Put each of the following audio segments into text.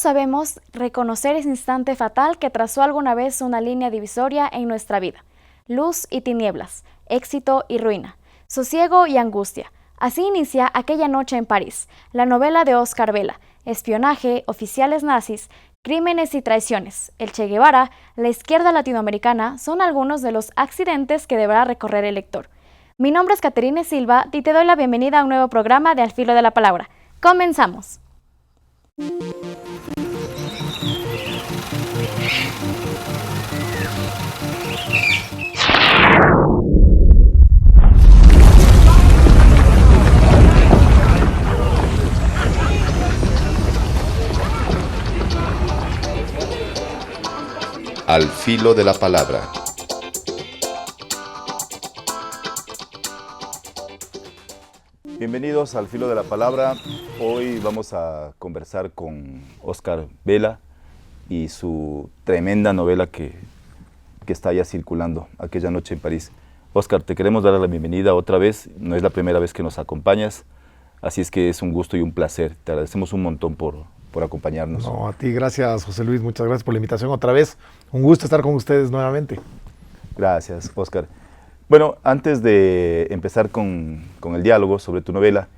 Todos sabemos reconocer ese instante fatal que trazó alguna vez una línea divisoria en nuestra vida. Luz y tinieblas, éxito y ruina, sosiego y angustia. Así inicia Aquella noche en París, la novela de Óscar Vela, espionaje, oficiales nazis, crímenes y traiciones. El Che Guevara, la izquierda latinoamericana son algunos de los accidentes que deberá recorrer el lector. Mi nombre es Caterine Silva y te doy la bienvenida a un nuevo programa de Al Filo de la Palabra. ¡Comenzamos! Al Filo de la Palabra. Bienvenidos al Filo de la Palabra. Hoy vamos a conversar con Óscar Vela y su tremenda novela que está ya circulando, Aquella noche en París. Óscar, te queremos dar la bienvenida otra vez. No es la primera vez que nos acompañas, así es que es un gusto y un placer. Te agradecemos un montón por acompañarnos. No, a ti, gracias José Luis, muchas gracias por la invitación otra vez. Un gusto estar con ustedes nuevamente. Gracias, Óscar. Bueno, antes de empezar con el diálogo sobre tu novela,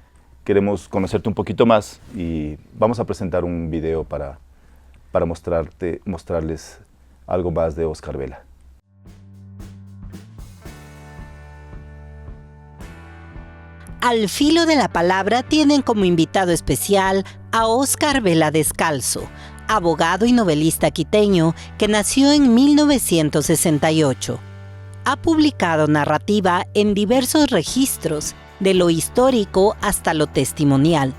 queremos conocerte un poquito más y vamos a presentar un video para mostrarles algo más de Óscar Vela. Al Filo de la Palabra tienen como invitado especial a Óscar Vela Descalzo, abogado y novelista quiteño que nació en 1968. Ha publicado narrativa en diversos registros, de lo histórico hasta lo testimonial.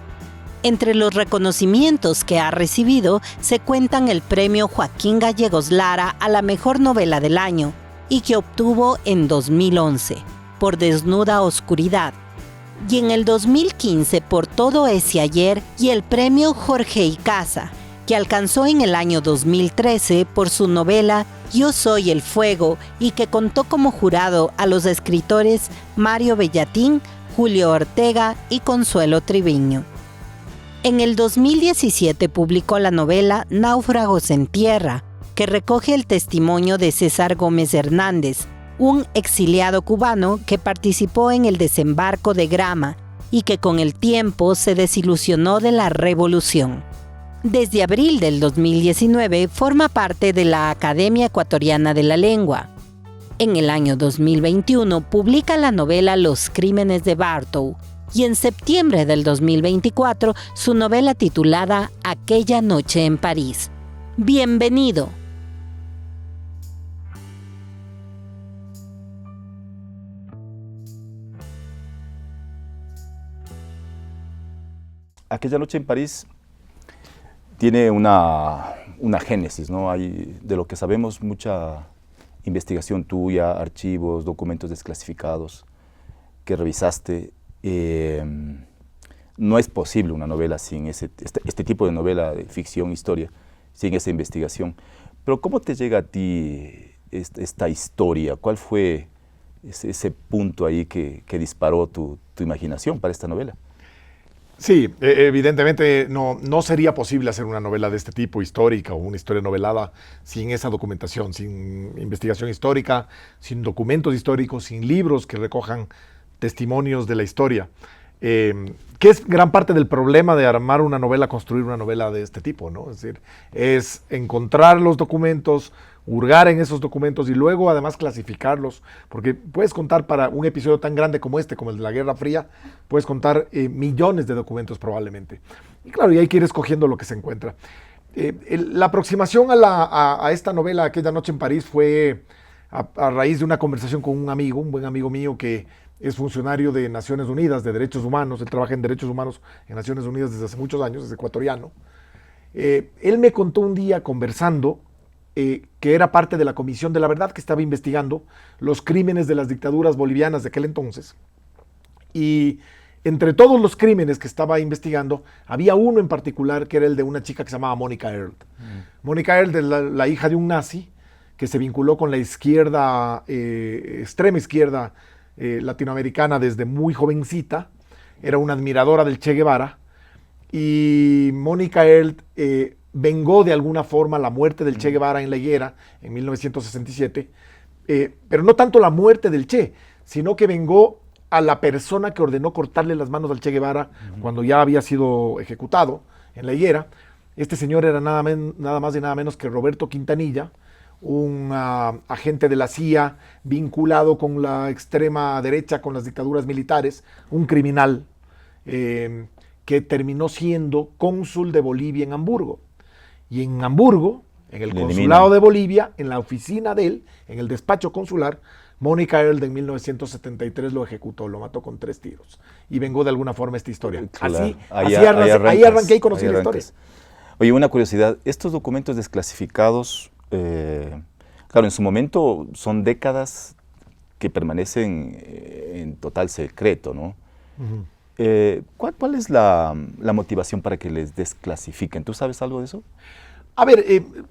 Entre los reconocimientos que ha recibido se cuentan el premio Joaquín Gallegos Lara a la mejor novela del año y que obtuvo en 2011 por Desnuda Oscuridad, y en el 2015 por Todo ese ayer, y el premio Jorge Icaza, que alcanzó en el año 2013 por su novela Yo soy el fuego, y que contó como jurado a los escritores Mario Bellatín, Julio Ortega y Consuelo Triviño. En el 2017 publicó la novela Náufragos en Tierra, que recoge el testimonio de César Gómez Hernández, un exiliado cubano que participó en el desembarco de Grama y que con el tiempo se desilusionó de la revolución. Desde abril del 2019 forma parte de la Academia Ecuatoriana de la Lengua. En el año 2021 publica la novela Los Crímenes de Bartow y en septiembre del 2024 su novela titulada Aquella noche en París. ¡Bienvenido! Aquella noche en París tiene una génesis, ¿no? Hay, de lo que sabemos, mucha investigación tuya, archivos, documentos desclasificados que revisaste. No es posible una novela sin este tipo de novela de ficción, historia, sin esa investigación. Pero ¿cómo te llega a ti esta historia? ¿Cuál fue ese punto ahí que disparó tu imaginación para esta novela? Sí, evidentemente no sería posible hacer una novela de este tipo, histórica o una historia novelada, sin esa documentación, sin investigación histórica, sin documentos históricos, sin libros que recojan testimonios de la historia. Que es gran parte del problema de armar una novela, construir una novela de este tipo, ¿no? Es decir, es encontrar los documentos, hurgar en esos documentos y luego además clasificarlos, porque puedes contar para un episodio tan grande como este, como el de la Guerra Fría, puedes contar millones de documentos probablemente. Y claro, y hay que ir escogiendo lo que se encuentra. La aproximación a esta novela, Aquella noche en París, fue a raíz de una conversación con un amigo, un buen amigo mío que es funcionario de Naciones Unidas, de Derechos Humanos. Él trabaja en Derechos Humanos en Naciones Unidas desde hace muchos años, es ecuatoriano. Él me contó un día conversando que era parte de la Comisión de la Verdad que estaba investigando los crímenes de las dictaduras bolivianas de aquel entonces. Y entre todos los crímenes que estaba investigando, había uno en particular que era el de una chica que se llamaba Mónica Earl. Mónica Earl es la hija de un nazi que se vinculó con la izquierda, extrema izquierda latinoamericana desde muy jovencita. Era una admiradora del Che Guevara. Y Mónica Earl vengó de alguna forma la muerte del Che Guevara en La Higuera en 1967, pero no tanto la muerte del Che, sino que vengó a la persona que ordenó cortarle las manos al Che Guevara cuando ya había sido ejecutado en La Higuera. Este señor era nada más y nada menos que Roberto Quintanilla, un agente de la CIA vinculado con la extrema derecha, con las dictaduras militares, un criminal que terminó siendo cónsul de Bolivia en Hamburgo. Y en Hamburgo, en el consulado de Bolivia, en la oficina de él, en el despacho consular, Mónica Earl en 1973 lo ejecutó, lo mató con 3 tiros. Y vengó de alguna forma esta historia. Claro. Ahí arranqué y conocí la historia. Oye, una curiosidad, estos documentos desclasificados, claro, en su momento son décadas que permanecen en total secreto, ¿no? ¿Cuál es la motivación para que les desclasifiquen? ¿Tú sabes algo de eso? A ver,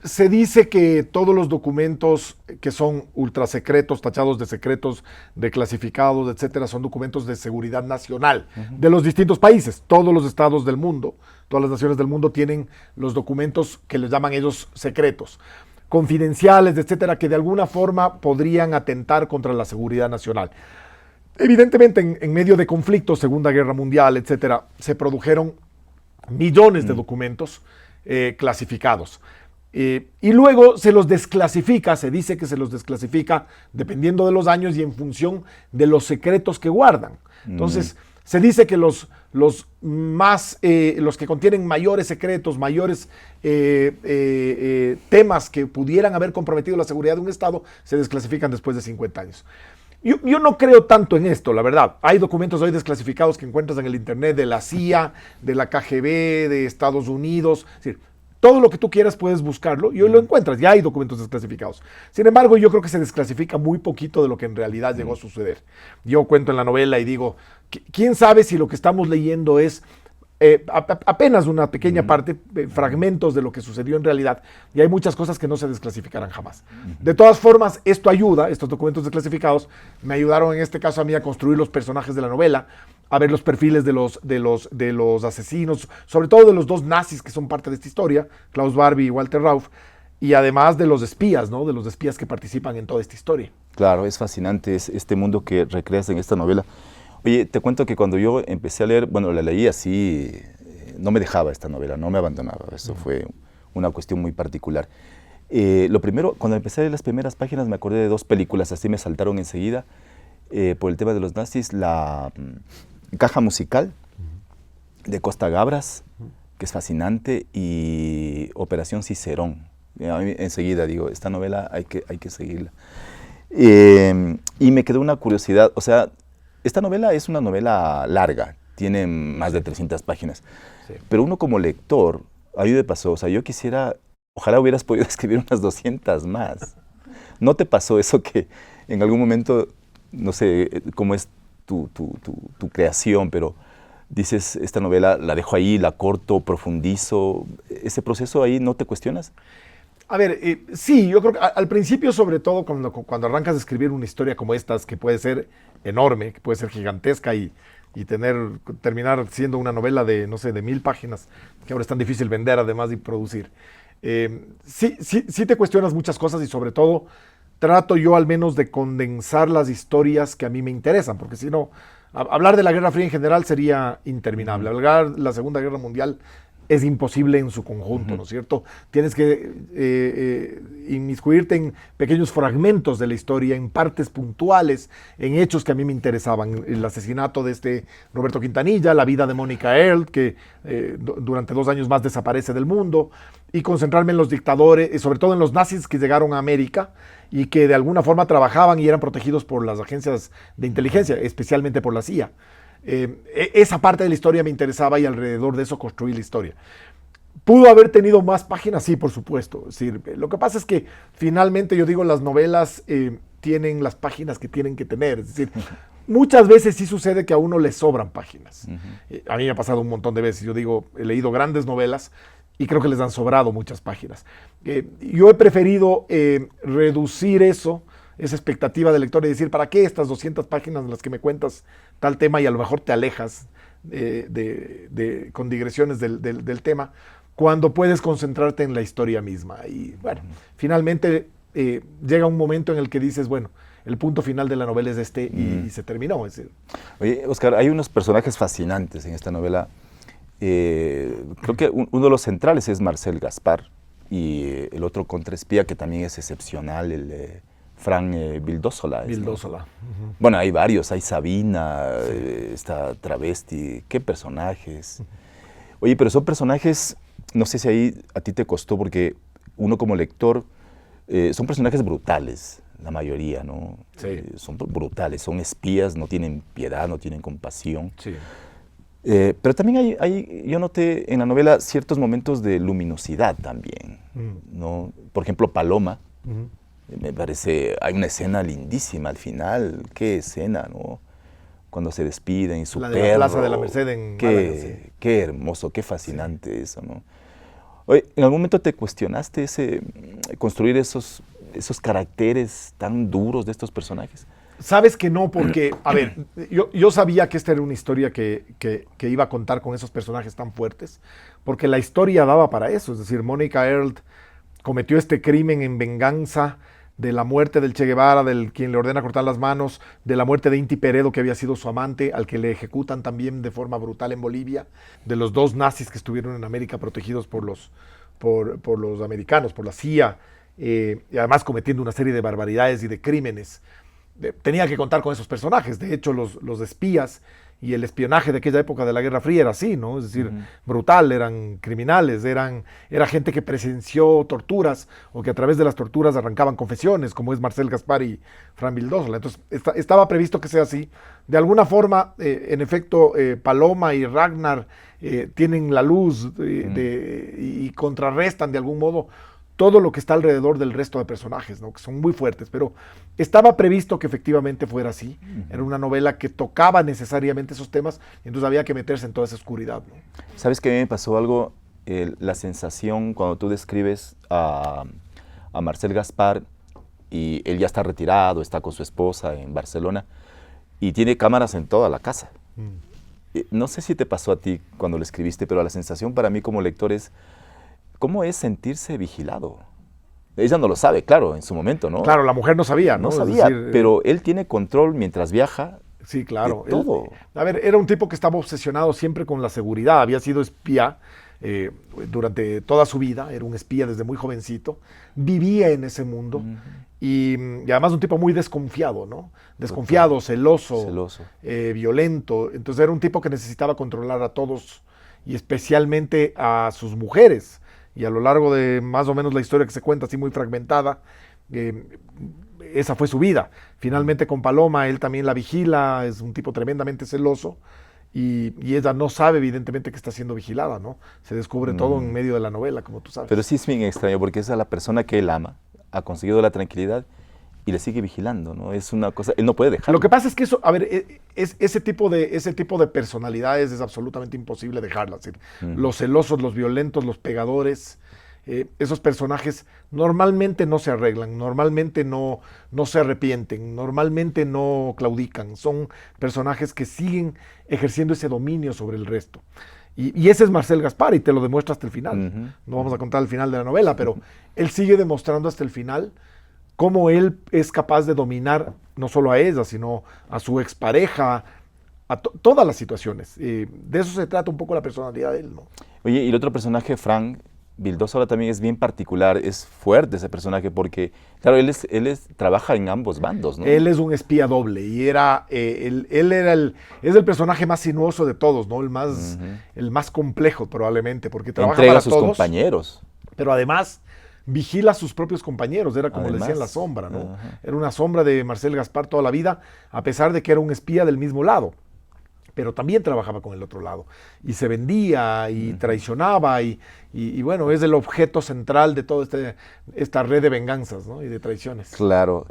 se dice que todos los documentos que son ultrasecretos, tachados de secretos, de clasificados, etcétera, son documentos de seguridad nacional de los distintos países. Todos los estados del mundo, todas las naciones del mundo tienen los documentos que les llaman ellos secretos, confidenciales, etcétera, que de alguna forma podrían atentar contra la seguridad nacional. Evidentemente, en medio de conflictos, Segunda Guerra Mundial, etcétera, se produjeron millones de documentos clasificados. Y luego se los desclasifica, se dice que se los desclasifica dependiendo de los años y en función de los secretos que guardan. Entonces, se dice que los que contienen mayores secretos, mayores temas que pudieran haber comprometido la seguridad de un Estado, se desclasifican después de 50 años. Yo no creo tanto en esto, la verdad. Hay documentos hoy desclasificados que encuentras en el internet de la CIA, de la KGB, de Estados Unidos. Es decir, todo lo que tú quieras puedes buscarlo y hoy lo encuentras. Ya hay documentos desclasificados. Sin embargo, yo creo que se desclasifica muy poquito de lo que en realidad llegó a suceder. Yo cuento en la novela y digo, ¿quién sabe si lo que estamos leyendo es apenas una pequeña parte, fragmentos de lo que sucedió en realidad, y hay muchas cosas que no se desclasificarán jamás. De todas formas, esto ayuda, estos documentos desclasificados me ayudaron en este caso a mí a construir los personajes de la novela, a ver los perfiles de los asesinos, sobre todo de los 2 nazis que son parte de esta historia, Klaus Barbie y Walter Rauff, y además de los espías, ¿no? De los espías que participan en toda esta historia. Claro, es fascinante este mundo que recreas en esta novela. Oye, te cuento que cuando yo empecé a leer, bueno, la leí así, no me dejaba esta novela, no me abandonaba, eso fue una cuestión muy particular. Lo primero, cuando empecé a leer las primeras páginas me acordé de 2 películas, así me saltaron enseguida, por el tema de los nazis, la Caja Musical de Costa Gabras, que es fascinante, y Operación Cicerón. A mí enseguida digo, esta novela hay que seguirla. Y me quedó una curiosidad, o sea, esta novela es una novela larga, tiene más de 300 páginas, sí. Pero uno como lector, a mí me pasó, o sea, yo quisiera, ojalá hubieras podido escribir unas 200 más. ¿No te pasó eso que en algún momento, no sé cómo es tu creación, pero dices, esta novela la dejo ahí, la corto, profundizo, ese proceso ahí no te cuestionas? A ver, sí, yo creo que al principio, sobre todo, cuando arrancas a escribir una historia como estas, que puede ser enorme, que puede ser gigantesca y terminar siendo una novela de, no sé, de 1000 páginas, que ahora es tan difícil vender además y producir. Sí te cuestionas muchas cosas y sobre todo trato yo al menos de condensar las historias que a mí me interesan, porque si no, hablar de la Guerra Fría en general sería interminable. Hablar de la Segunda Guerra Mundial es imposible en su conjunto, ¿no es cierto? Tienes que inmiscuirte en pequeños fragmentos de la historia, en partes puntuales, en hechos que a mí me interesaban. El asesinato de este Roberto Quintanilla, la vida de Mónica Earl, que durante 2 años más desaparece del mundo, y concentrarme en los dictadores, sobre todo en los nazis que llegaron a América y que de alguna forma trabajaban y eran protegidos por las agencias de inteligencia, especialmente por la CIA. Esa parte de la historia me interesaba y alrededor de eso construí la historia. ¿Pudo haber tenido más páginas? Sí, por supuesto. Es decir, lo que pasa es que finalmente, yo digo, las novelas tienen las páginas que tienen que tener. Es decir, muchas veces sí sucede que a uno le sobran páginas. A mí me ha pasado un montón de veces. Yo digo, he leído grandes novelas y creo que les han sobrado muchas páginas. Yo he preferido reducir esa expectativa del lector y decir, ¿para qué estas 200 páginas en las que me cuentas tal tema y a lo mejor te alejas con digresiones del tema? cuando puedes concentrarte en la historia misma. Y bueno, finalmente llega un momento en el que dices, bueno, el punto final de la novela es este y se terminó. Es decir, Oye, Oscar, hay unos personajes fascinantes en esta novela. Creo que uno de los centrales es Marcel Gaspar y el otro contraespía que también es excepcional, el Frank Vildósola. Vildósola. ¿No? Bueno, hay varios, hay Sabina, está Travesti, qué personajes. Oye, pero son personajes, no sé si ahí a ti te costó, porque uno como lector, son personajes brutales, la mayoría, ¿no? Sí. Son brutales, son espías, no tienen piedad, no tienen compasión. Sí. Pero también yo noté en la novela ciertos momentos de luminosidad también, ¿no? Por ejemplo, Paloma, me parece, hay una escena lindísima al final, qué escena, ¿no? Cuando se despiden y su La perro. de la Plaza de la Merced en Málaga, sí. Qué hermoso, qué fascinante eso, ¿no? Oye, ¿en algún momento te cuestionaste construir esos caracteres tan duros de estos personajes? Sabes que no, porque, a ver, yo sabía que esta era una historia que iba a contar con esos personajes tan fuertes, porque la historia daba para eso, es decir, Mónica Earl cometió este crimen en venganza de la muerte del Che Guevara, del quien le ordena cortar las manos, de la muerte de Inti Peredo, que había sido su amante, al que le ejecutan también de forma brutal en Bolivia, de los 2 nazis que estuvieron en América protegidos por los americanos, por la CIA, y además cometiendo una serie de barbaridades y de crímenes. Tenía que contar con esos personajes. De hecho, los espías y el espionaje de aquella época de la Guerra Fría era así, ¿no? Es decir, brutal, eran criminales, era gente que presenció torturas o que a través de las torturas arrancaban confesiones, como es Marcel Gaspar y Fran Vildósola. Entonces, estaba previsto que sea así. De alguna forma, en efecto, Paloma y Ragnar tienen la luz y contrarrestan de algún modo todo lo que está alrededor del resto de personajes, ¿no? Que son muy fuertes, pero estaba previsto que efectivamente fuera así. Era una novela que tocaba necesariamente esos temas, y entonces había que meterse en toda esa oscuridad, ¿no? ¿Sabes qué me pasó algo? La sensación cuando tú describes a Marcel Gaspar, y él ya está retirado, está con su esposa en Barcelona, y tiene cámaras en toda la casa. No sé si te pasó a ti cuando lo escribiste, pero la sensación para mí como lector es, ¿cómo es sentirse vigilado? Ella no lo sabe, claro, en su momento, ¿no? Claro, la mujer no sabía, ¿no? No sabía, pero él tiene control mientras viaja. Sí, claro. De todo. A ver, era un tipo que estaba obsesionado siempre con la seguridad. Había sido espía durante toda su vida, era un espía desde muy jovencito, vivía en ese mundo y además un tipo muy desconfiado, ¿no? Desconfiado, celoso. Violento. Entonces era un tipo que necesitaba controlar a todos y especialmente a sus mujeres. Y a lo largo de más o menos la historia que se cuenta, así muy fragmentada, esa fue su vida. Finalmente con Paloma, él también la vigila, es un tipo tremendamente celoso, y ella no sabe evidentemente que está siendo vigilada, ¿no? Se descubre todo en medio de la novela, como tú sabes. Pero sí es bien extraño, porque esa es la persona que él ama, ha conseguido la tranquilidad y le sigue vigilando, ¿no? Es una cosa, él no puede dejarlo. Lo que pasa es que eso, a ver, ese tipo de personalidades es absolutamente imposible dejarlas. Es decir, los celosos, los violentos, los pegadores, esos personajes normalmente no se arreglan, normalmente no se arrepienten, normalmente no claudican. Son personajes que siguen ejerciendo ese dominio sobre el resto. Y ese es Marcel Gaspar, y te lo demuestra hasta el final. No vamos a contar el final de la novela, pero él sigue demostrando hasta el final cómo él es capaz de dominar no solo a ella, sino a su expareja, a todas las situaciones. De eso se trata un poco la personalidad de él, ¿no? Oye, y el otro personaje, Frank Vildósola, también es bien particular, es fuerte ese personaje porque, claro, él trabaja en ambos bandos, ¿no? Él es un espía doble y es el personaje más sinuoso de todos, ¿no? El más complejo probablemente, porque trabaja entrega para a sus todos, compañeros. pero además vigila a sus propios compañeros, era como le decían la sombra, ¿no? Era una sombra de Marcel Gaspar toda la vida, a pesar de que era un espía del mismo lado, pero también trabajaba con el otro lado, y se vendía, y traicionaba, y bueno, es el objeto central de toda esta red de venganzas, ¿no? Y de traiciones. Claro.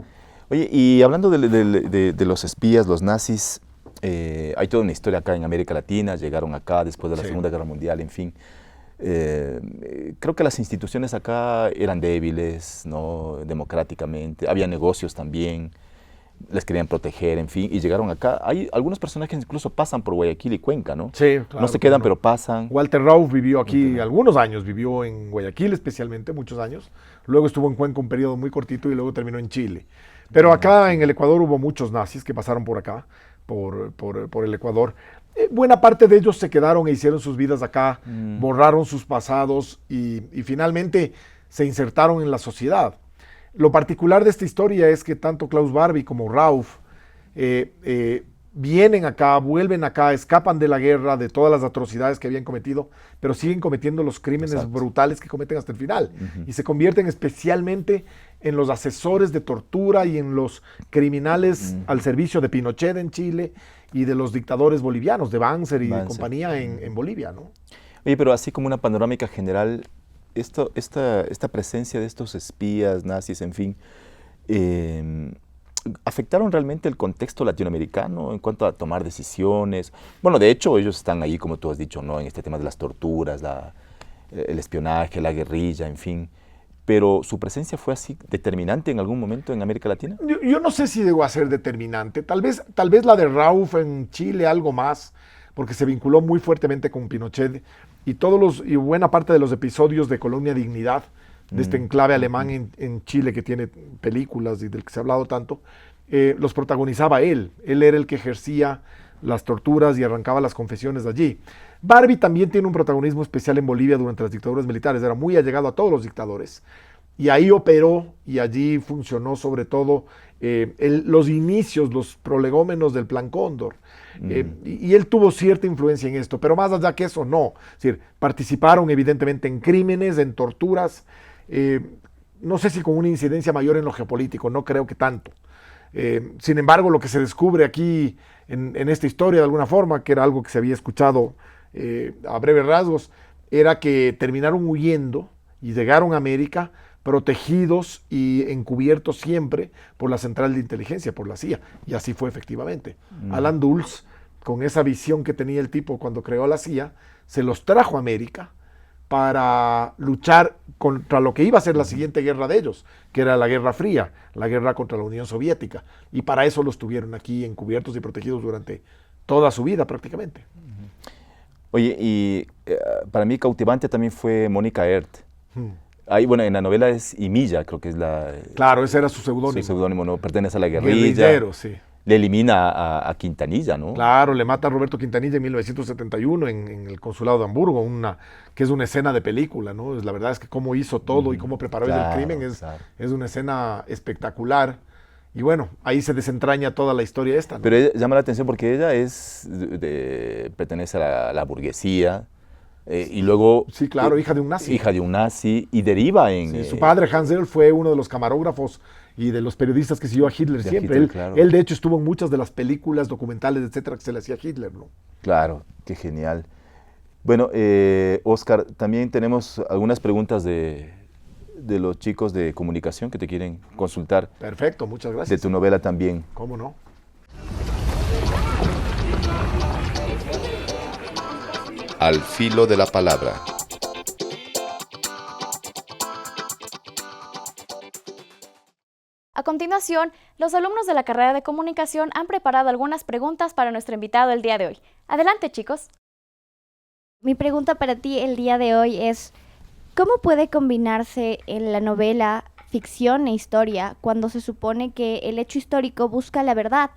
Oye, y hablando de los espías, los nazis, hay toda una historia acá en América Latina, llegaron acá después de la Segunda Guerra Mundial, en fin. Creo que las instituciones acá eran débiles, ¿no? Democráticamente, había negocios también. les querían proteger, en fin, y llegaron acá. Hay algunos personajes que incluso pasan por Guayaquil y Cuenca, ¿no? Sí, claro. No se quedan, pero pasan. Walter Rauf vivió aquí algunos años, vivió en Guayaquil especialmente, muchos años. Luego estuvo en Cuenca un periodo muy cortito y luego terminó en Chile. Pero acá en el Ecuador hubo muchos nazis que pasaron por acá, por el Ecuador. Buena parte de ellos se quedaron e hicieron sus vidas acá, borraron sus pasados y finalmente se insertaron en la sociedad. Lo particular de esta historia es que tanto Klaus Barbie como Rauf vienen acá, vuelven acá, escapan de la guerra, de todas las atrocidades que habían cometido, pero siguen cometiendo los crímenes brutales que cometen hasta el final. Y se convierten especialmente en los asesores de tortura y en los criminales al servicio de Pinochet en Chile y de los dictadores bolivianos, de Banzer y de compañía en Bolivia, ¿no? Oye, pero así como una panorámica general, esta presencia de estos espías, nazis, en fin, ¿afectaron realmente el contexto latinoamericano en cuanto a tomar decisiones? Bueno, de hecho, ellos están ahí, como tú has dicho, ¿no? En este tema de las torturas, el espionaje, la guerrilla, en fin. Pero ¿su presencia fue así determinante en algún momento en América Latina? Yo no sé si llegó a ser determinante. Tal vez la de Rauf en Chile algo más, porque se vinculó muy fuertemente con Pinochet y buena parte de los episodios de Colonia Dignidad, de este enclave alemán en Chile que tiene películas y del que se ha hablado tanto, los protagonizaba él. Él era el que ejercía las torturas y arrancaba las confesiones de allí. Barbie también tiene un protagonismo especial en Bolivia durante las dictaduras militares, era muy allegado a todos los dictadores. Y ahí operó y allí funcionó sobre todo los inicios, los prolegómenos del Plan Cóndor. Y él tuvo cierta influencia en esto, pero más allá que eso, no. Es decir, participaron evidentemente en crímenes, en torturas, no sé si con una incidencia mayor en lo geopolítico, no creo que tanto. Sin embargo, lo que se descubre aquí en esta historia de alguna forma, que era algo que se había escuchado a breves rasgos, era que terminaron huyendo y llegaron a América protegidos y encubiertos siempre por la Central de Inteligencia, por la CIA, y así fue efectivamente. Alan Dulles, con esa visión que tenía el tipo cuando creó la CIA, se los trajo a América para luchar contra lo que iba a ser la siguiente guerra de ellos, que era la Guerra Fría, la guerra contra la Unión Soviética, y para eso los tuvieron aquí encubiertos y protegidos durante toda su vida prácticamente. Oye, y para mí cautivante también fue Mónica Ert. Ahí, bueno, en la novela es Imilla, creo que es la... Claro, ese era su seudónimo. Su seudónimo, ¿no? Pertenece a la guerrilla. Guerrillero, sí. Le elimina a Quintanilla, ¿no? Claro, le mata a Roberto Quintanilla en 1971 en el consulado de Hamburgo, que es una escena de película, ¿no? La verdad es que cómo hizo todo y cómo preparó el crimen es una escena espectacular. Y bueno, ahí se desentraña toda la historia esta, ¿no? Pero ella llama la atención porque ella pertenece a la burguesía, y luego... Sí, claro, hija de un nazi. Hija de un nazi, y deriva en... Sí, su padre, Hans Zell, fue uno de los camarógrafos y de los periodistas que siguió a Hitler siempre. Hitler, claro. Él, de hecho, estuvo en muchas de las películas, documentales, etcétera, que se le hacía a Hitler, ¿no? Claro, qué genial. Bueno, Oscar, también tenemos algunas preguntas de los chicos de comunicación que te quieren consultar. Perfecto, muchas gracias. De tu novela también. ¿Cómo no? Al filo de la palabra. A continuación, los alumnos de la carrera de comunicación han preparado algunas preguntas para nuestro invitado el día de hoy. Adelante, chicos. Mi pregunta para ti el día de hoy es, ¿cómo puede combinarse en la novela ficción e historia cuando se supone que el hecho histórico busca la verdad,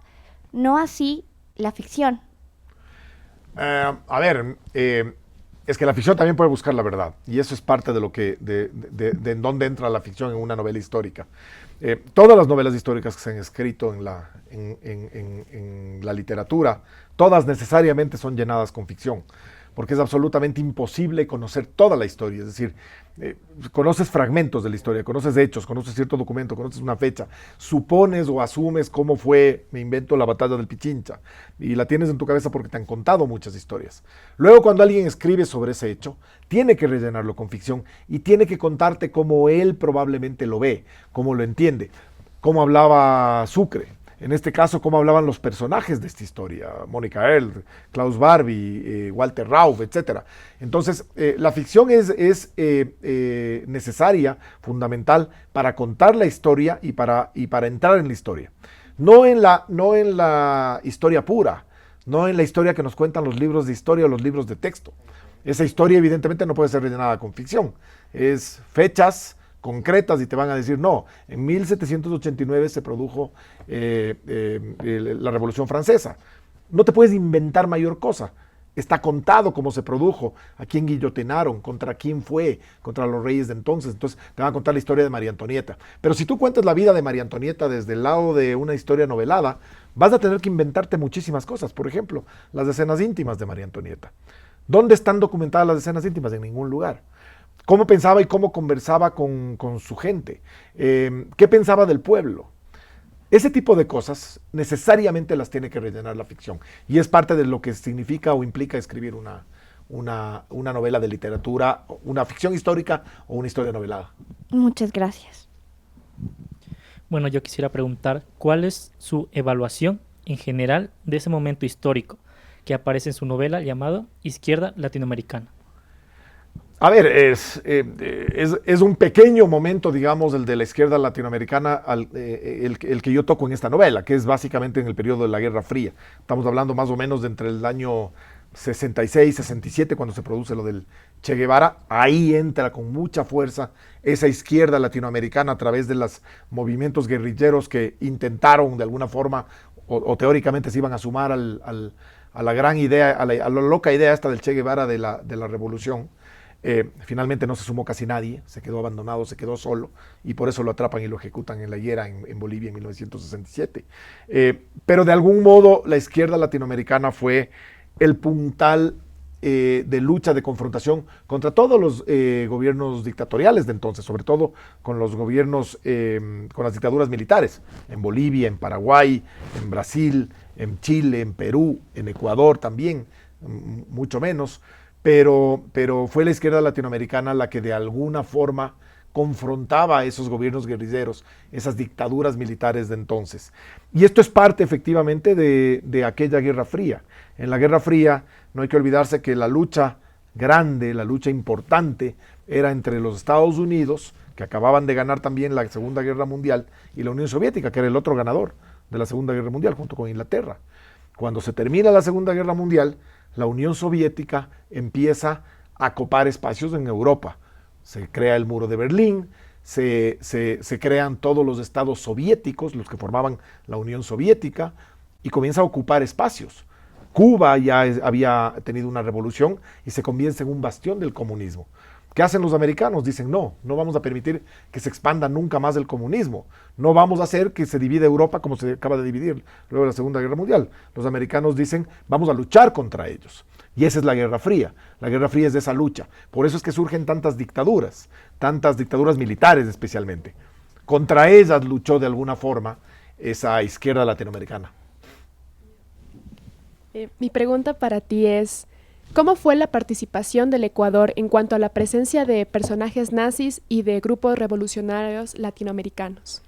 no así la ficción? Es que la ficción también puede buscar la verdad, y eso es parte de lo que de en dónde entra la ficción en una novela histórica. Todas las novelas históricas que se han escrito en la literatura, todas necesariamente son llenadas con ficción, porque es absolutamente imposible conocer toda la historia. Es decir, conoces fragmentos de la historia, conoces hechos, conoces cierto documento, conoces una fecha, supones o asumes cómo fue, me invento, la batalla del Pichincha, y la tienes en tu cabeza porque te han contado muchas historias. Luego, cuando alguien escribe sobre ese hecho, tiene que rellenarlo con ficción y tiene que contarte cómo él probablemente lo ve, cómo lo entiende, cómo hablaba Sucre. En este caso, cómo hablaban los personajes de esta historia, Mónica Ert, Klaus Barbie, Walter Rauf, etc. Entonces, la ficción es necesaria, fundamental, para contar la historia y para entrar en la historia. no en la historia pura, no en la historia que nos cuentan los libros de historia o los libros de texto. Esa historia evidentemente no puede ser rellenada con ficción, es fechas concretas y te van a decir, no, en 1789 se produjo la Revolución Francesa. No te puedes inventar mayor cosa. Está contado cómo se produjo, a quién guillotinaron, contra quién fue, contra los reyes de entonces. Entonces te van a contar la historia de María Antonieta. Pero si tú cuentas la vida de María Antonieta desde el lado de una historia novelada, vas a tener que inventarte muchísimas cosas. Por ejemplo, las escenas íntimas de María Antonieta. ¿Dónde están documentadas las escenas íntimas? En ningún lugar. ¿Cómo pensaba y cómo conversaba con su gente? ¿Qué pensaba del pueblo? Ese tipo de cosas necesariamente las tiene que rellenar la ficción y es parte de lo que significa o implica escribir una novela de literatura, una ficción histórica o una historia novelada. Muchas gracias. Bueno, yo quisiera preguntar, ¿cuál es su evaluación en general de ese momento histórico que aparece en su novela llamado Izquierda Latinoamericana? A ver, es un pequeño momento, digamos, el de la izquierda latinoamericana, el que yo toco en esta novela, que es básicamente en el periodo de la Guerra Fría. Estamos hablando más o menos de entre el año 66, 67, cuando se produce lo del Che Guevara. Ahí entra con mucha fuerza esa izquierda latinoamericana a través de los movimientos guerrilleros que intentaron de alguna forma o teóricamente se iban a sumar a la gran idea, a la loca idea esta del Che Guevara de la revolución. Finalmente no se sumó casi nadie, se quedó abandonado, se quedó solo y por eso lo atrapan y lo ejecutan en la higuera en Bolivia en 1967. Pero de algún modo la izquierda latinoamericana fue el puntal de lucha, de confrontación contra todos los gobiernos dictatoriales de entonces, sobre todo con los gobiernos, con las dictaduras militares, en Bolivia, en Paraguay, en Brasil, en Chile, en Perú, en Ecuador también, mucho menos. Pero fue la izquierda latinoamericana la que de alguna forma confrontaba a esos gobiernos guerrilleros, esas dictaduras militares de entonces. Y esto es parte efectivamente de aquella Guerra Fría. En la Guerra Fría no hay que olvidarse que la lucha grande, la lucha importante, era entre los Estados Unidos, que acababan de ganar también la Segunda Guerra Mundial, y la Unión Soviética, que era el otro ganador de la Segunda Guerra Mundial, junto con Inglaterra. Cuando se termina la Segunda Guerra Mundial, la Unión Soviética empieza a copar espacios en Europa. Se crea el muro de Berlín, se crean todos los estados soviéticos, los que formaban la Unión Soviética, y comienza a ocupar espacios. Cuba ya había tenido una revolución y se convierte en un bastión del comunismo. ¿Qué hacen los americanos? Dicen, no vamos a permitir que se expanda nunca más el comunismo. No vamos a hacer que se divida Europa como se acaba de dividir luego de la Segunda Guerra Mundial. Los americanos dicen, vamos a luchar contra ellos. Y esa es la Guerra Fría. La Guerra Fría es de esa lucha. Por eso es que surgen tantas dictaduras militares especialmente. Contra ellas luchó de alguna forma esa izquierda latinoamericana. Mi pregunta para ti es, ¿cómo fue la participación del Ecuador en cuanto a la presencia de personajes nazis y de grupos revolucionarios latinoamericanos?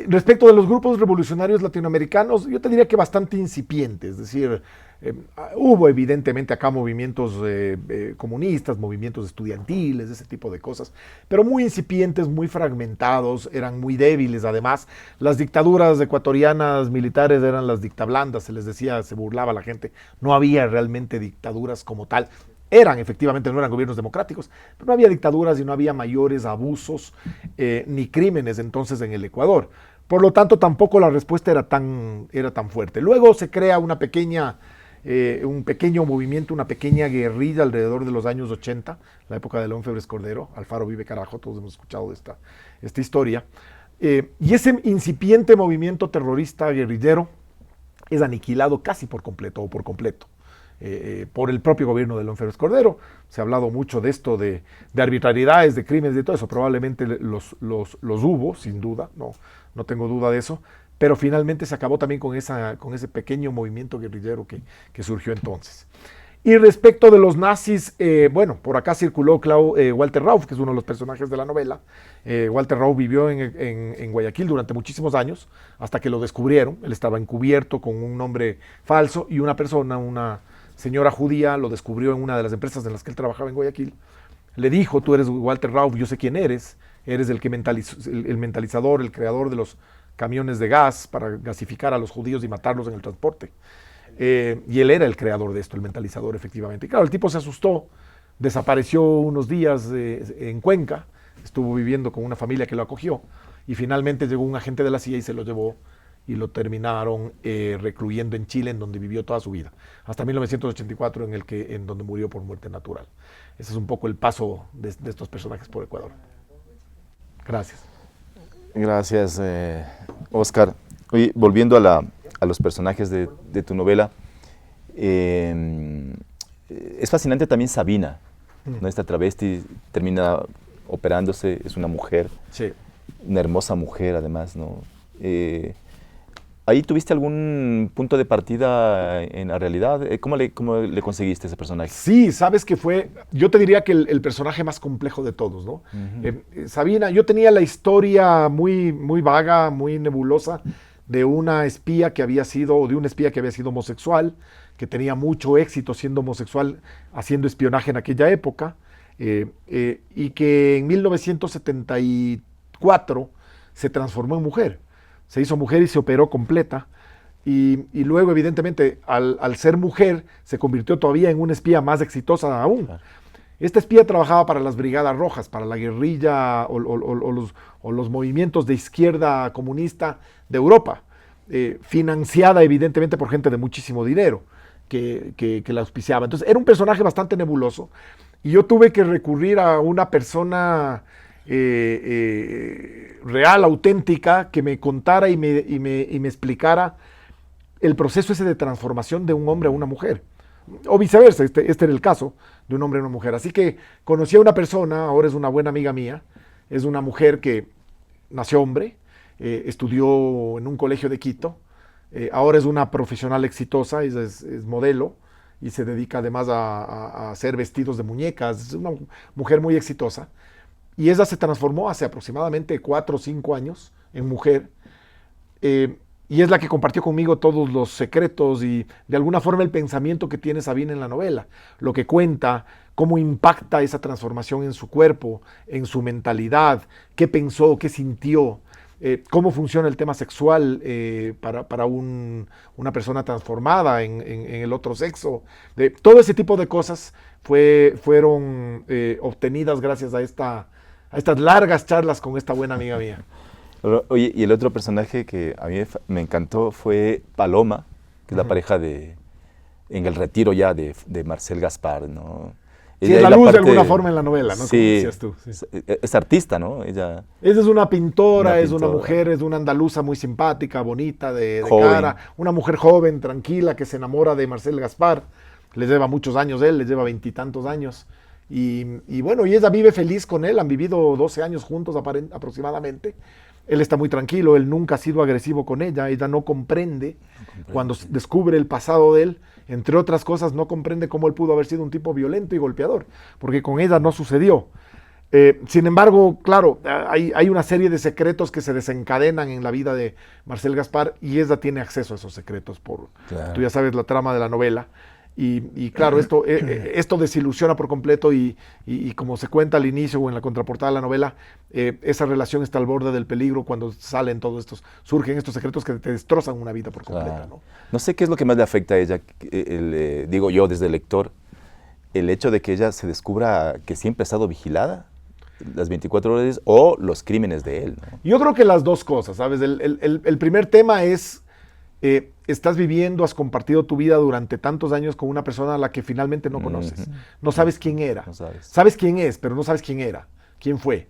Respecto de los grupos revolucionarios latinoamericanos, yo te diría que bastante incipientes, es decir, hubo evidentemente acá movimientos comunistas, movimientos estudiantiles, ese tipo de cosas, pero muy incipientes, muy fragmentados, eran muy débiles. Además, las dictaduras ecuatorianas militares eran las dictablandas, se les decía, se burlaba la gente, no había realmente dictaduras como tal. Efectivamente, no eran gobiernos democráticos, pero no había dictaduras y no había mayores abusos ni crímenes entonces en el Ecuador. Por lo tanto, tampoco la respuesta era tan fuerte. Luego se crea un pequeño movimiento, una pequeña guerrilla alrededor de los años 80, la época de León Febres Cordero, Alfaro vive carajo, todos hemos escuchado de esta historia. Y ese incipiente movimiento terrorista guerrillero es aniquilado casi por completo o por completo. Por el propio gobierno de León Febres Cordero. Se ha hablado mucho de esto, de arbitrariedades, de crímenes, de todo eso. Probablemente los hubo, sin duda, no tengo duda de eso, pero finalmente se acabó también con ese pequeño movimiento guerrillero que surgió entonces. Y respecto de los nazis, por acá circuló Walter Rauff, que es uno de los personajes de la novela. Walter Rauff vivió en Guayaquil durante muchísimos años, hasta que lo descubrieron. Él estaba encubierto con un nombre falso y una señora judía lo descubrió en una de las empresas en las que él trabajaba en Guayaquil. Le dijo, tú eres Walter Rauff, yo sé quién eres el mentalizador, el creador de los camiones de gas para gasificar a los judíos y matarlos en el transporte. Y él era el creador de esto, el mentalizador, efectivamente. Y claro, el tipo se asustó, desapareció unos días en Cuenca, estuvo viviendo con una familia que lo acogió, y finalmente llegó un agente de la CIA y se lo llevó, y lo terminaron recluyendo en Chile, en donde vivió toda su vida, hasta 1984, en donde murió por muerte natural. Ese es un poco el paso de estos personajes por Ecuador. Gracias. Gracias, Oscar. Oye, volviendo a los personajes de tu novela, es fascinante también Sabina, ¿no? Esta travesti termina operándose, es una mujer, Sí. una hermosa mujer además, ¿no? ¿Ahí tuviste algún punto de partida en la realidad? ¿Cómo le conseguiste ese personaje? Sí, sabes que fue, yo te diría que el personaje más complejo de todos, ¿no? Sabina, yo tenía la historia muy, muy vaga, muy nebulosa, de una espía que había sido homosexual, que tenía mucho éxito siendo homosexual, haciendo espionaje en aquella época, y que en 1974 se transformó en mujer. Se hizo mujer y se operó completa, y luego evidentemente al ser mujer se convirtió todavía en una espía más exitosa aún. Claro. Esta espía trabajaba para las Brigadas Rojas, para la guerrilla o los movimientos de izquierda comunista de Europa, financiada evidentemente por gente de muchísimo dinero que la auspiciaba. Entonces era un personaje bastante nebuloso, y yo tuve que recurrir a una persona real, auténtica, que me contara y me explicara el proceso ese de transformación de un hombre a una mujer, o viceversa. Este era el caso de un hombre a una mujer. Así que conocí a una persona, ahora es una buena amiga mía, es una mujer que nació hombre, estudió en un colegio de Quito, ahora es una profesional exitosa, es modelo, y se dedica además a hacer vestidos de muñecas. Es una mujer muy exitosa. Y ella se transformó hace aproximadamente 4 o 5 años en mujer, y es la que compartió conmigo todos los secretos y de alguna forma el pensamiento que tiene Sabina en la novela, lo que cuenta, cómo impacta esa transformación en su cuerpo, en su mentalidad, qué pensó, qué sintió, cómo funciona el tema sexual para una persona transformada en el otro sexo. Todo ese tipo de cosas fueron obtenidas gracias a estas largas charlas con esta buena amiga mía. Oye, y el otro personaje que a mí me encantó fue Paloma, que es la pareja en el retiro ya de Marcel Gaspar, ¿no? Sí, es la luz de alguna forma en la novela, ¿no? Sí, como decías tú. Sí. Es artista, ¿no? Ella es una pintora, es una mujer, es una andaluza muy simpática, bonita, de cara, una mujer joven, tranquila, que se enamora de Marcel Gaspar. Le lleva muchos años él, le lleva 20 y tantos años. Y bueno, y ella vive feliz con él, han vivido 12 años juntos aproximadamente. Él está muy tranquilo, él nunca ha sido agresivo con ella no comprende cuando descubre el pasado de él, entre otras cosas, no comprende cómo él pudo haber sido un tipo violento y golpeador, porque con ella no sucedió. Sin embargo, claro, hay una serie de secretos que se desencadenan en la vida de Marcel Gaspar, y ella tiene acceso a esos secretos, claro. Tú ya sabes la trama de la novela. Y claro, esto desilusiona por completo y como se cuenta al inicio o en la contraportada de la novela, esa relación está al borde del peligro cuando surgen estos secretos que te destrozan una vida por completa. Claro. ¿No? Sé qué es lo que más le afecta a ella, digo yo desde el lector, el hecho de que ella se descubra que siempre ha estado vigilada las 24 horas o los crímenes de él, ¿no? Yo creo que las dos cosas, ¿sabes? El primer tema es... estás viviendo, has compartido tu vida durante tantos años con una persona a la que finalmente no conoces. No sabes quién era. No sabes. Sabes quién es, pero no sabes quién era, quién fue.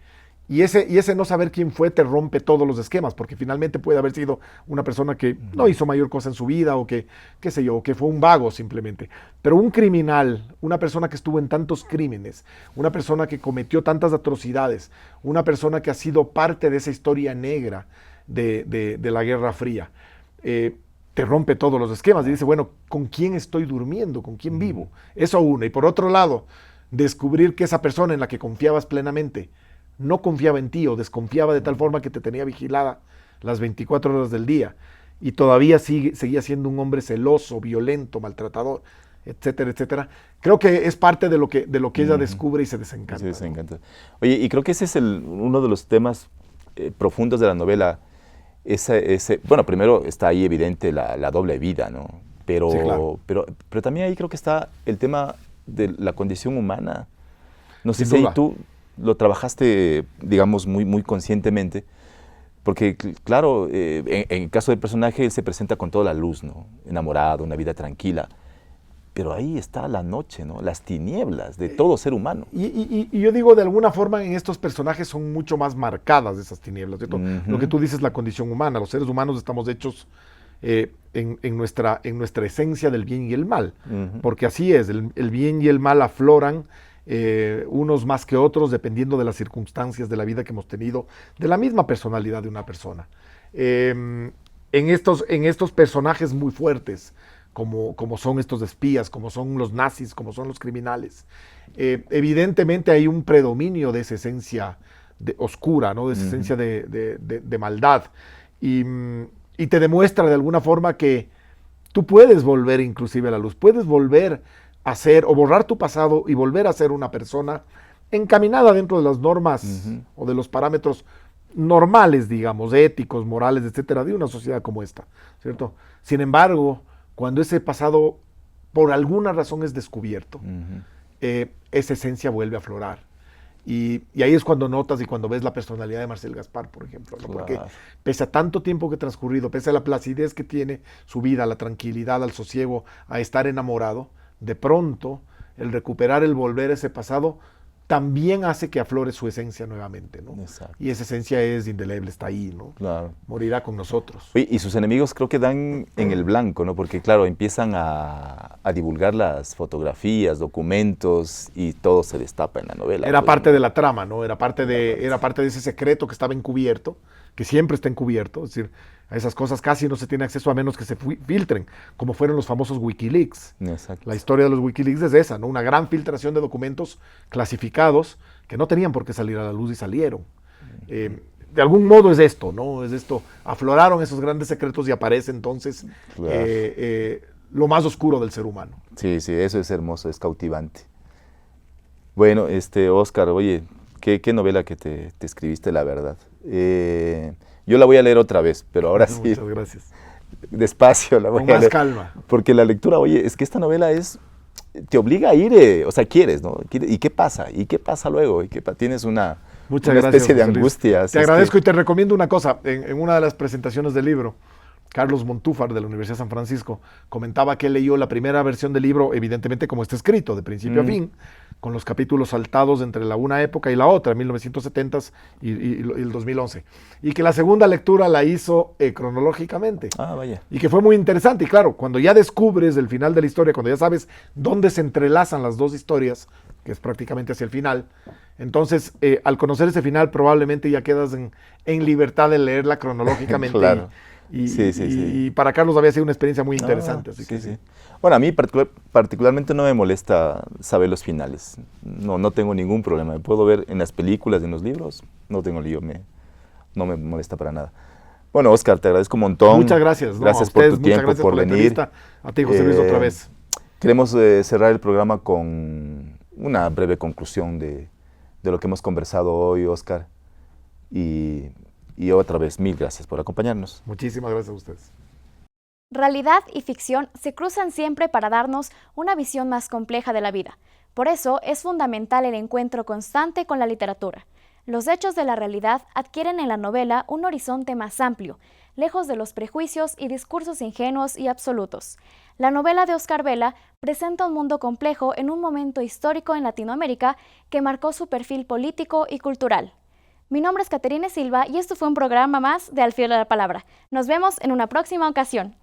Y ese no saber quién fue te rompe todos los esquemas, porque finalmente puede haber sido una persona que no hizo mayor cosa en su vida, o que, qué sé yo, que fue un vago simplemente. Pero un criminal, una persona que estuvo en tantos crímenes, una persona que cometió tantas atrocidades, una persona que ha sido parte de esa historia negra de la Guerra Fría, te rompe todos los esquemas y dice, bueno, ¿con quién estoy durmiendo? ¿Con quién vivo? Eso uno. Y por otro lado, descubrir que esa persona en la que confiabas plenamente no confiaba en ti, o desconfiaba de tal forma que te tenía vigilada las 24 horas del día, y todavía seguía siendo un hombre celoso, violento, maltratador, etcétera, etcétera. Creo que es parte de lo que ella descubre y se desencanta. Se desencanta. Oye, y creo que ese es uno de los temas profundos de la novela, bueno, primero está ahí evidente la doble vida, ¿no? Pero, Sí, claro. pero también ahí creo que está el tema de la condición humana. No sé Sin si ahí duda. tú lo trabajaste, digamos, muy conscientemente, porque claro, en el caso del personaje él se presenta con toda la luz, ¿no? Enamorado, una vida tranquila, pero ahí está la noche, ¿no? Las tinieblas de todo ser humano. Y yo digo, de alguna forma en estos personajes son mucho más marcadas esas tinieblas, ¿cierto? Lo que tú dices, la condición humana. Los seres humanos estamos hechos en nuestra esencia del bien y el mal, porque así es, el bien y el mal afloran, unos más que otros, dependiendo de las circunstancias de la vida que hemos tenido, de la misma personalidad de una persona. En estos personajes muy fuertes, como son estos espías, como son los nazis, como son los criminales, evidentemente hay un predominio de esa esencia oscura, ¿no? De esa esencia de maldad. Y te demuestra de alguna forma que tú puedes volver inclusive a la luz, puedes volver a ser o borrar tu pasado y volver a ser una persona encaminada dentro de las normas o de los parámetros normales, digamos, éticos, morales, etcétera, de una sociedad como esta, ¿cierto? Sin embargo, cuando ese pasado por alguna razón es descubierto, esa esencia vuelve a aflorar. Y ahí es cuando notas y cuando ves la personalidad de Marcel Gaspar, por ejemplo, ¿no? Claro. Porque pese a tanto tiempo que ha transcurrido, pese a la placidez que tiene su vida, a la tranquilidad, al sosiego, a estar enamorado, de pronto el recuperar, el volver a ese pasado, también hace que aflore su esencia nuevamente, ¿no? Exacto. Y esa esencia es indeleble, está ahí, ¿no? Claro. Morirá con nosotros. Oye, y sus enemigos creo que dan en el blanco, ¿no? Porque claro, empiezan a divulgar las fotografías, documentos y todo se destapa en la novela. Era pues, parte ¿no? de la trama, ¿no? Era parte de ese secreto que estaba encubierto, que siempre está encubierto. Es decir, a esas cosas casi no se tiene acceso a menos que se filtren, como fueron los famosos Wikileaks. Exacto. La historia de los Wikileaks es esa, ¿no? Una gran filtración de documentos clasificados que no tenían por qué salir a la luz y salieron. De algún modo es esto, ¿no? Es esto. Afloraron esos grandes secretos y aparece entonces Claro. lo más oscuro del ser humano. Sí, eso es hermoso, es cautivante. Bueno, Óscar, oye, qué novela que te escribiste, la verdad. Yo la voy a leer otra vez, pero ahora sí, Muchas gracias. despacio la voy Con a más leer. calma. Porque la lectura, oye, es que esta novela te obliga a ir, o sea, quieres, ¿no? ¿Y qué pasa? ¿Y qué pasa luego? Tienes una Muchas una gracias, especie de José Luis. angustias. Te agradezco y te recomiendo una cosa. En una de las presentaciones del libro, Carlos Montúfar, de la Universidad de San Francisco, comentaba que él leyó la primera versión del libro, evidentemente como está escrito, de principio a fin, con los capítulos saltados entre una época y la otra, 1970s y el 2011. Y que la segunda lectura la hizo cronológicamente. Ah, vaya. Y que fue muy interesante. Y claro, cuando ya descubres el final de la historia, cuando ya sabes dónde se entrelazan las dos historias, que es prácticamente hacia el final, entonces, al conocer ese final, probablemente ya quedas en libertad de leerla cronológicamente. Claro. Sí. Sí. Y para Carlos había sido una experiencia muy interesante. Así que sí. Bueno, a mí particularmente no me molesta saber los finales. No tengo ningún problema. Me puedo ver en las películas, en los libros. No tengo lío. No me molesta para nada. Bueno, Óscar, te agradezco un montón. Muchas gracias. Gracias a por ustedes, tu muchas tiempo, gracias por la venir. entrevista. A ti, José Luis, otra vez. Queremos cerrar el programa con una breve conclusión de lo que hemos conversado hoy, Óscar. Y otra vez, mil gracias por acompañarnos. Muchísimas gracias a ustedes. Realidad y ficción se cruzan siempre para darnos una visión más compleja de la vida. Por eso es fundamental el encuentro constante con la literatura. Los hechos de la realidad adquieren en la novela un horizonte más amplio, lejos de los prejuicios y discursos ingenuos y absolutos. La novela de Óscar Vela presenta un mundo complejo en un momento histórico en Latinoamérica que marcó su perfil político y cultural. Mi nombre es Caterine Silva y esto fue un programa más de Al Filo de la Palabra. Nos vemos en una próxima ocasión.